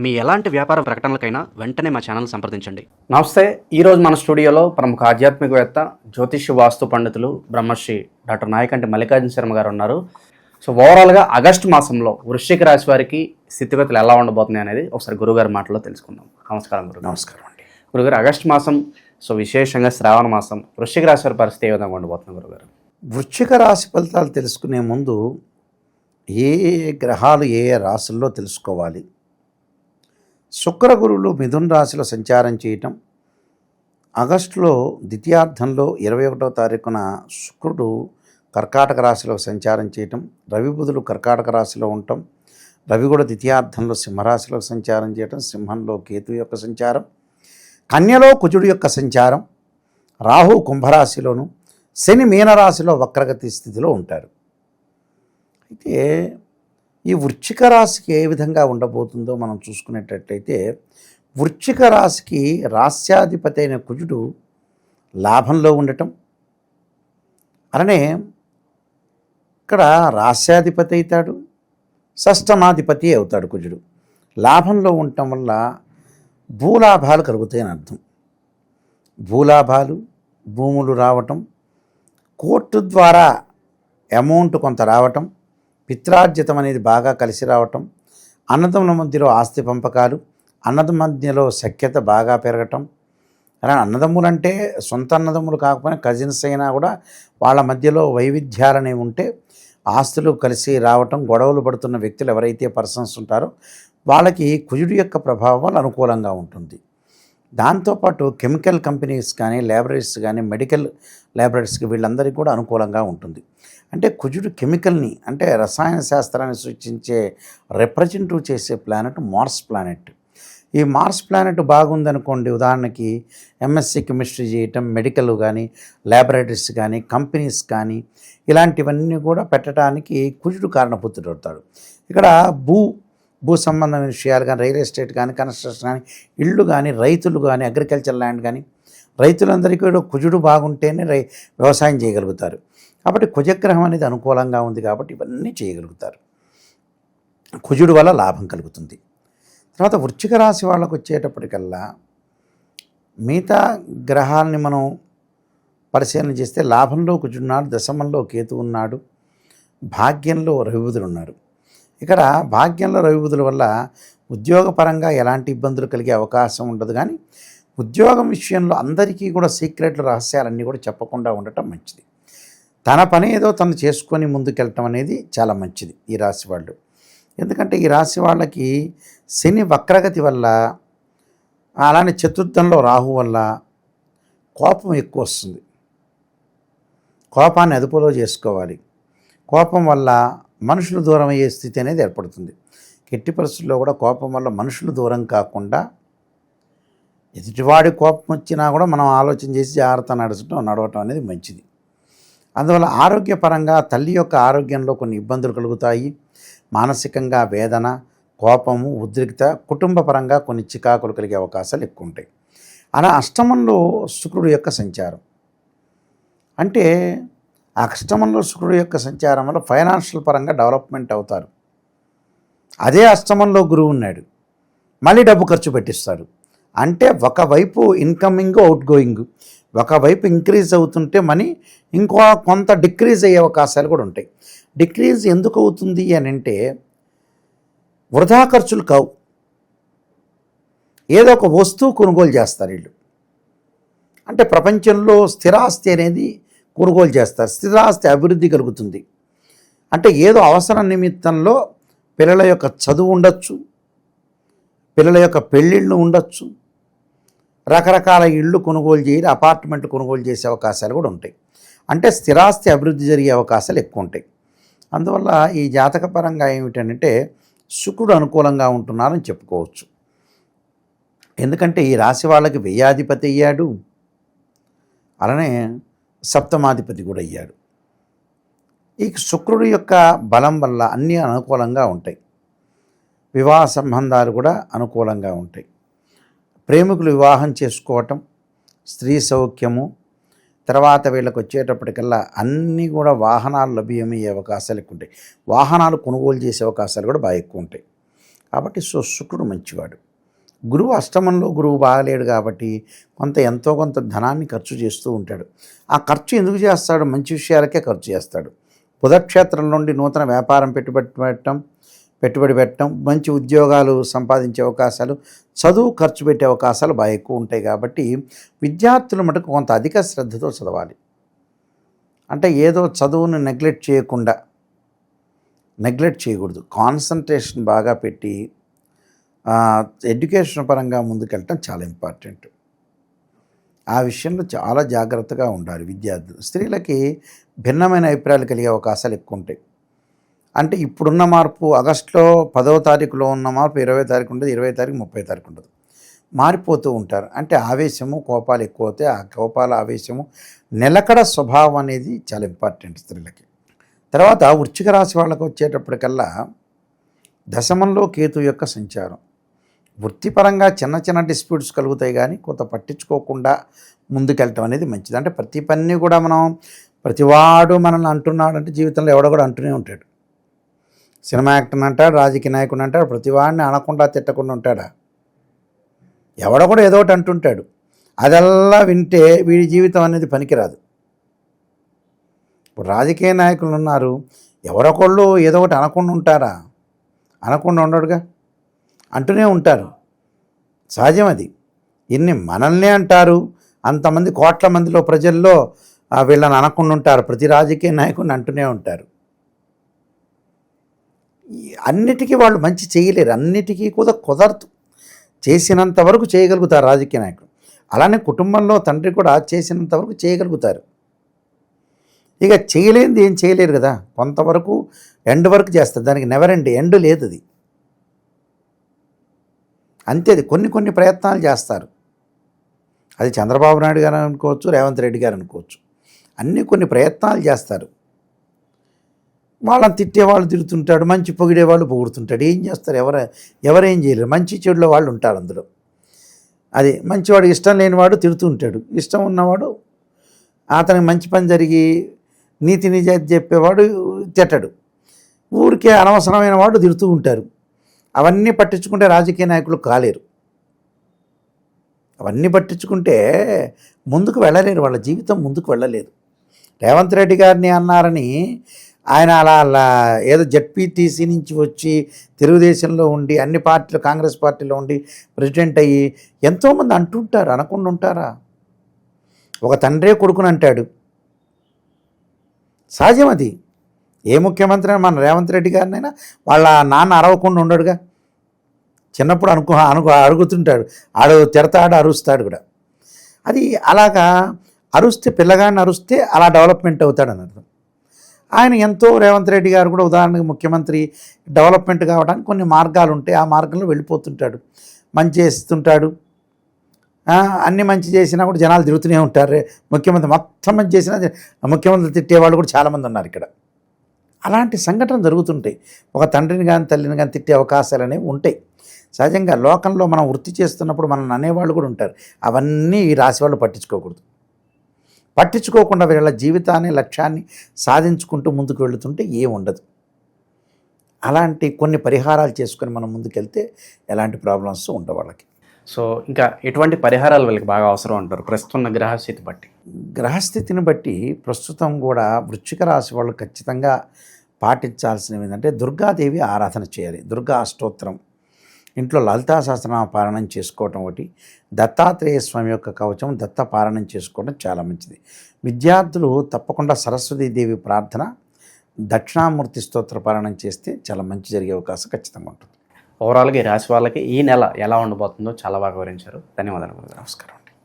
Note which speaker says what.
Speaker 1: మీ ఎలాంటి వ్యాపార ప్రకటనలకైనా వెంటనే మా ఛానల్ సంప్రదించండి.
Speaker 2: నమస్తే. ఈరోజు మన స్టూడియోలో ప్రముఖ ఆధ్యాత్మికవేత్త, జ్యోతిష్య వాస్తు పండితులు బ్రహ్మశ్రీ డాక్టర్ నాయకంటి మల్లికార్జున శర్మ గారు ఉన్నారు. సో ఓవరాల్గా ఆగస్టు మాసంలో వృశ్చిక రాశి వారికి స్థితిగతులు ఎలా ఉండబోతున్నాయి అనేది ఒకసారి గురుగారి మాటలో తెలుసుకుందాం. నమస్కారం గురు.
Speaker 3: నమస్కారం అండి.
Speaker 2: గురుగారు, ఆగస్టు మాసం విశేషంగా శ్రావణ మాసం వృశ్చిక రాశి వారి పరిస్థితి ఏ విధంగా ఉండబోతుంది గురుగారు?
Speaker 3: వృశ్చిక రాశి ఫలితాలు తెలుసుకునే ముందు ఏ గ్రహాలు ఏ రాశుల్లో తెలుసుకోవాలి. శుక్ర గురువులు మిథున రాశిలో సంచారం చేయటం, ఆగస్టులో ద్వితీయార్థంలో 21వ తారీఖున శుక్రుడు కర్కాటక రాశిలో సంచారం చేయటం, రవి బుధులు కర్కాటక రాశిలో ఉండటం, రవి కూడా ద్వితీయార్థంలో సింహరాశిలో సంచారం చేయటం, సింహంలో కేతు యొక్క సంచారం, కన్యలో కుజుడు యొక్క సంచారం, రాహు కుంభరాశిలోను, శని మీనరాశిలో వక్రగతి స్థితిలో ఉంటారు. అయితే ఈ వృశ్చిక రాశికి ఏ విధంగా ఉండబోతుందో మనం చూసుకునేటట్లయితే, వృశ్చిక రాశికి రాస్యాధిపతి అయిన కుజుడు లాభంలో ఉండటం, అలానే ఇక్కడ రాస్యాధిపతి అవుతాడు, షష్టమాధిపతి అవుతాడు కుజుడు. లాభంలో ఉండటం వల్ల భూలాభాలు కలుగుతాయని అర్థం. భూలాభాలు, భూములు రావటం, కోర్టు ద్వారా అమౌంట్ కొంత రావటం, పిత్రార్జితం అనేది బాగా కలిసి రావటం, అన్నదమ్ముల మధ్యలో ఆస్తి పంపకాలు, అన్నదమ్ముల మధ్యలో సఖ్యత బాగా పెరగటం. అలా అన్నదమ్ములు అంటే సొంత అన్నదమ్ములు కాకపోయినా కజిన్స్ అయినా కూడా వాళ్ళ మధ్యలో వైవిధ్యాలనే ఉంటే ఆస్తులు కలిసి రావటం, గొడవలు పడుతున్న వ్యక్తులు ఎవరైతే పర్సన్స్ ఉంటారో వాళ్ళకి కుజుడు యొక్క ప్రభావం అనుకూలంగా ఉంటుంది. దాంతోపాటు కెమికల్ కంపెనీస్ కానీ, ల్యాబొరేటరీస్ కానీ, మెడికల్ ల్యాబొరేటరీస్కి వీళ్ళందరికీ కూడా అనుకూలంగా ఉంటుంది. అంటే కుజుడు కెమికల్ని అంటే రసాయన శాస్త్రాన్ని సూచించే రిప్రజెంటివ్ చేసే ప్లానెట్ మార్స్ ప్లానెట్. ఈ మార్స్ ప్లానెట్ బాగుందనుకోండి, ఉదాహరణకి ఎంఎస్సి కెమిస్ట్రీ చేయటం, మెడికల్ కానీ, ల్యాబొరేటరీస్ కానీ, కంపెనీస్ కానీ ఇలాంటివన్నీ కూడా పెట్టడానికి కుజుడు కారణపుత్రుడు అవుతాడు. ఇక్కడ భూ సంబంధమైన విషయాలు కానీ, రియల్ ఎస్టేట్ కానీ, కన్స్ట్రక్షన్ కానీ, ఇళ్ళు కానీ, రైతులు కానీ, అగ్రికల్చర్ ల్యాండ్ కానీ, రైతులందరికీ కూడా కుజుడు బాగుంటేనే వ్యవసాయం చేయగలుగుతారు. కాబట్టి కుజగ్రహం అనేది అనుకూలంగా ఉంది కాబట్టి ఇవన్నీ చేయగలుగుతారు. కుజుడు వల్ల లాభం కలుగుతుంది. తర్వాత వృశ్చిక రాశి వాళ్ళకు వచ్చేటప్పటికల్లా మిగతా గ్రహాలని మనం పరిశీలన చేస్తే లాభంలో కుజుడున్నాడు, దశమంలో కేతు ఉన్నాడు, భాగ్యంలో రవిబుధుడు ఉన్నారు. ఇక్కడ భాగ్యంలో రవిబుధుల వల్ల ఉద్యోగపరంగా ఎలాంటి ఇబ్బందులు కలిగే అవకాశం ఉండదు. కానీ ఉద్యోగం విషయంలో అందరికీ కూడా సీక్రెట్లు, రహస్యాలన్నీ కూడా చెప్పకుండా ఉండటం మంచిది. తన పని ఏదో తను చేసుకొని ముందుకెళ్ళటం అనేది చాలా మంచిది ఈ రాశి వాళ్ళు. ఎందుకంటే ఈ రాశి వాళ్ళకి శని వక్రగతి వల్ల, అలానే చతుర్థంలో రాహు వల్ల కోపం ఎక్కువ వస్తుంది. కోపాన్ని అదుపులో చేసుకోవాలి. కోపం వల్ల మనుషులు దూరం అయ్యే స్థితి అనేది ఏర్పడుతుంది. ఎట్టి పరిస్థితుల్లో కూడా కోపం వల్ల మనుషులు దూరం కాకుండా, ఎదుటివాడి కోపం వచ్చినా కూడా మనం ఆలోచన చేసి జాగ్రత్త నడవటం అనేది మంచిది. అందువల్ల ఆరోగ్యపరంగా తల్లి యొక్క ఆరోగ్యంలో కొన్ని ఇబ్బందులు కలుగుతాయి. మానసికంగా వేదన, కోపము, ఉద్రిక్త, కుటుంబపరంగా కొన్ని చికాకులు కలిగే అవకాశాలు ఎక్కువ ఉంటాయి. అలా అష్టమంలో శుక్రుడు యొక్క సంచారం అంటే అష్టమంలో శుక్రుడు యొక్క సంచారం వల్ల ఫైనాన్షియల్ పరంగా డెవలప్మెంట్ అవుతారు. అదే అష్టమంలో గురువు ఉన్నాడు, మళ్ళీ డబ్బు ఖర్చు పెట్టిస్తాడు. అంటే ఒకవైపు ఇన్కమింగ్, అవుట్ గోయింగ్, ఒకవైపు ఇంక్రీజ్ అవుతుంటే మనీ ఇంకో కొంత డిక్రీజ్ అయ్యే అవకాశాలు కూడా ఉంటాయి. డిక్రీజ్ ఎందుకు అవుతుంది అని అంటే వృధా ఖర్చులు కావు. ఏదో ఒక వస్తువు కొనుగోలు చేస్తారు వీళ్ళు. అంటే ప్రపంచంలో స్థిరాస్తి అనేది కొనుగోలు చేస్తారు. స్థిరాస్తి అభివృద్ధి కలుగుతుంది. అంటే ఏదో అవసరం నిమిత్తంలో పిల్లల యొక్క చదువు ఉండొచ్చు, పిల్లల యొక్క పెళ్ళిళ్ళు ఉండొచ్చు, రకరకాల ఇళ్ళు కొనుగోలు చేయాలి, అపార్ట్మెంట్ కొనుగోలు చేసే అవకాశాలు కూడా ఉంటాయి. అంటే స్థిరాస్తి అభివృద్ధి జరిగే అవకాశాలు ఎక్కువ ఉంటాయి. అందువల్ల ఈ జాతకపరంగా ఏమిటంటే శుక్రుడు అనుకూలంగా ఉంటున్నారని చెప్పుకోవచ్చు. ఎందుకంటే ఈ రాశి వాళ్ళకి వ్యయాధిపతి అయ్యాడు, అలానే సప్తమాధిపతి కూడా అయ్యాడు. ఈ శుక్రుడు యొక్క బలం వల్ల అన్నీ అనుకూలంగా ఉంటాయి. వివాహ సంబంధాలు కూడా అనుకూలంగా ఉంటాయి. ప్రేమికులు వివాహం చేసుకోవటం, స్త్రీ సౌఖ్యము, తర్వాత వీళ్ళకి వచ్చేటప్పటికల్లా అన్నీ కూడా వాహనాలు లభ్యమయ్యే అవకాశాలు ఎక్కువ ఉంటాయి. వాహనాలు కొనుగోలు చేసే అవకాశాలు కూడా బాగా ఎక్కువ ఉంటాయి. కాబట్టి శుక్రుడు మంచివాడు. గురువు అష్టమంలో గురువు బాగలేడు కాబట్టి ఎంతో కొంత ధనాన్ని ఖర్చు చేస్తూ ఉంటాడు. ఆ ఖర్చు ఎందుకు చేస్తాడు? మంచి విషయాలకే ఖర్చు చేస్తాడు. బుధక్షేత్రం నుండి నూతన వ్యాపారం పెట్టుబడి పెట్టడం, మంచి ఉద్యోగాలు సంపాదించే అవకాశాలు, చదువు ఖర్చు పెట్టే అవకాశాలు బాగా ఎక్కువ ఉంటాయి. కాబట్టి విద్యార్థులు మటుకు కొంత అధిక శ్రద్ధతో చదవాలి. అంటే ఏదో చదువును నెగ్లెక్ట్ చేయకూడదు. కాన్సన్ట్రేషన్ బాగా పెట్టి ఎడ్యుకేషన్ పరంగా ముందుకెళ్ళటం చాలా ఇంపార్టెంట్. ఆ విషయంలో చాలా జాగ్రత్తగా ఉండాలి విద్యార్థులు. స్త్రీలకి భిన్నమైన అభిప్రాయాలు కలిగే అవకాశాలు ఎక్కువ ఉంటాయి. అంటే ఇప్పుడున్న మార్పు ఆగస్టులో 10వ తారీఖులో ఉన్న మార్పు 20వ తారీఖు ఉండదు, 20వ తారీఖు 30వ తారీఖు ఉండదు. మారిపోతూ ఉంటారు. అంటే ఆవేశము, కోపాలు ఎక్కువ అవుతాయి. ఆ కోపాల ఆవేశము, నిలకడ స్వభావం అనేది చాలా ఇంపార్టెంట్ స్త్రీలకి. తర్వాత వృశ్చిక రాశి వాళ్ళకు వచ్చేటప్పటికల్లా దశమంలో కేతు యొక్క సంచారం. వృత్తిపరంగా చిన్న డిస్ప్యూట్స్ కలుగుతాయి, కానీ కొంత పట్టించుకోకుండా ముందుకెళ్ళటం అనేది మంచిది. అంటే ప్రతి పని కూడా ప్రతివాడు మనల్ని అంటున్నాడు అంటే జీవితంలో ఎవడో కూడా అంటూనే ఉంటాడు. సినిమా యాక్టర్ అంటాడు, రాజకీయ నాయకుడు అంటాడు, ప్రతివాడిని అనకుండా తిట్టకుండా ఉంటాడా? ఎవడో కూడా ఏదో ఒకటి అంటుంటాడు. అదల్లా వింటే వీడి జీవితం అనేది పనికిరాదు. ఇప్పుడు రాజకీయ నాయకులు ఉన్నారు, ఎవరొకళ్ళు ఏదో ఒకటి అనకుండా ఉంటారా? అనకుండా ఉండడుగా, అంటూనే ఉంటారు. సహజం అది. ఇన్ని మనల్నే అంటారు, అంతమంది కోట్ల మందిలో ప్రజల్లో వీళ్ళని అనకుండా ఉంటారు. ప్రతి రాజకీయ నాయకుడిని అంటూనే ఉంటారు. అన్నిటికీ వాళ్ళు మంచి చేయలేరు, అన్నిటికీ కూడా కుదరదు. చేసినంత వరకు చేయగలుగుతారు రాజకీయ నాయకులు. అలానే కుటుంబంలో తండ్రి కూడా చేసినంత వరకు చేయగలుగుతారు. ఇక చేయలేనిది ఏం చేయలేరు కదా, కొంతవరకు ఎండ్ వరకు చేస్తారు. దానికి నెవర్ ఎండ్ లేదు. అది అంతే. అది కొన్ని ప్రయత్నాలు చేస్తారు. అది చంద్రబాబు నాయుడు గారు అనుకోవచ్చు, రేవంత్ రెడ్డి గారు అనుకోవచ్చు. కొన్ని ప్రయత్నాలు చేస్తారు. వాళ్ళని తిట్టేవాళ్ళు తిడుతుంటాడు, మంచి పొగిడేవాళ్ళు పొగుడుతుంటాడు. ఏం చేస్తారు? ఎవరేం చేయలేరు. మంచి చెడులో వాళ్ళు ఉంటారు అందులో. అది మంచివాడు ఇష్టం లేనివాడు తిడుతూ ఉంటాడు, ఇష్టం ఉన్నవాడు అతనికి మంచి పని జరిగి నీతి నిజాయితీ చెప్పేవాడు తిట్టడు. ఊరికే అనవసరమైన వాడు తిడుతూ ఉంటారు. అవన్నీ పట్టించుకుంటే రాజకీయ నాయకులు కాలేరు. అవన్నీ పట్టించుకుంటే ముందుకు వెళ్ళలేరు, వాళ్ళ జీవితం ముందుకు వెళ్ళలేదు. రేవంత్ రెడ్డి గారిని అన్నారని ఆయన అలా ఏదో జెడ్పీటీసీ నుంచి వచ్చి తెలుగుదేశంలో ఉండి అన్ని పార్టీలు, కాంగ్రెస్ పార్టీలో ఉండి ప్రెసిడెంట్ అయ్యి ఎంతోమంది అంటుంటారు. అనకుండా ఉంటారా? ఒక తండ్రే కొడుకుని అంటాడు. సహజం అది. ఏ ముఖ్యమంత్రి అయినా, మన రేవంత్ రెడ్డి గారినైనా వాళ్ళ నాన్న అరవకుండా ఉండడుగా. చిన్నప్పుడు అడుగుతుంటాడు, తిడతాడు, అరుస్తాడు కూడా. అది అలాగా అరుస్తే, పిల్లగాడిని అరుస్తే అలా డెవలప్మెంట్ అవుతాడని అర్థం. ఆయన రేవంత్ రెడ్డి గారు కూడా ఉదాహరణకు ముఖ్యమంత్రి డెవలప్మెంట్ కావడానికి కొన్ని మార్గాలు ఉంటాయి. ఆ మార్గంలో వెళ్ళిపోతుంటాడు, మంచి చేస్తుంటాడు. అన్ని మంచి చేసినా కూడా జనాలు తిరుగుతూనే ఉంటారు. ముఖ్యమంత్రి మొత్తం మంచి చేసినా ముఖ్యమంత్రి తిట్టేవాళ్ళు కూడా చాలామంది ఉన్నారు ఇక్కడ. అలాంటి సంఘటనలు జరుగుతుంటాయి. ఒక తండ్రిని కానీ తల్లిని కానీ తిట్టే అవకాశాలు అనేవి ఉంటాయి. సహజంగా లోకంలో మనం వృత్తి చేస్తున్నప్పుడు మనల్ని అనేవాళ్ళు కూడా ఉంటారు. అవన్నీ ఈ రాశి వాళ్ళు పట్టించుకోకుండా వీళ్ళ జీవితాన్ని, లక్ష్యాన్ని సాధించుకుంటూ ముందుకు వెళుతుంటే ఉండదు. అలాంటి కొన్ని పరిహారాలు చేసుకొని మనం ముందుకెళ్తే ఎలాంటి ప్రాబ్లమ్స్ ఉండవు వాళ్ళకి.
Speaker 1: సో ఇంకా ఎటువంటి పరిహారాలు వీళ్ళకి బాగా అవసరం అంటారు ప్రస్తుతం గ్రహస్థితి బట్టి?
Speaker 3: గ్రహస్థితిని బట్టి ప్రస్తుతం కూడా వృశ్చిక రాశి వాళ్ళు ఖచ్చితంగా పాటించాల్సినవి ఏంటంటే దుర్గాదేవి ఆరాధన చేయాలి. దుర్గా అష్టోత్తరం, ఇంట్లో లలితా సహస్రనామ పారాయణం చేసుకోవటం ఒకటి, దత్తాత్రేయ స్వామి యొక్క కవచం దత్త పారాయణం చేసుకోవడం చాలా మంచిది. విద్యార్థులు తప్పకుండా సరస్వతీదేవి ప్రార్థన, దక్షిణామూర్తి స్తోత్ర పారాయణం చేస్తే చాలా మంచి జరిగే అవకాశం ఖచ్చితంగా ఉంటుంది.
Speaker 1: ఓవరాల్గా ఈ రాశి వాళ్ళకి ఈ నెల ఎలా ఉండబోతుందో చాలా బాగా వివరించారు. ధన్యవాదాలు.
Speaker 3: నమస్కారం.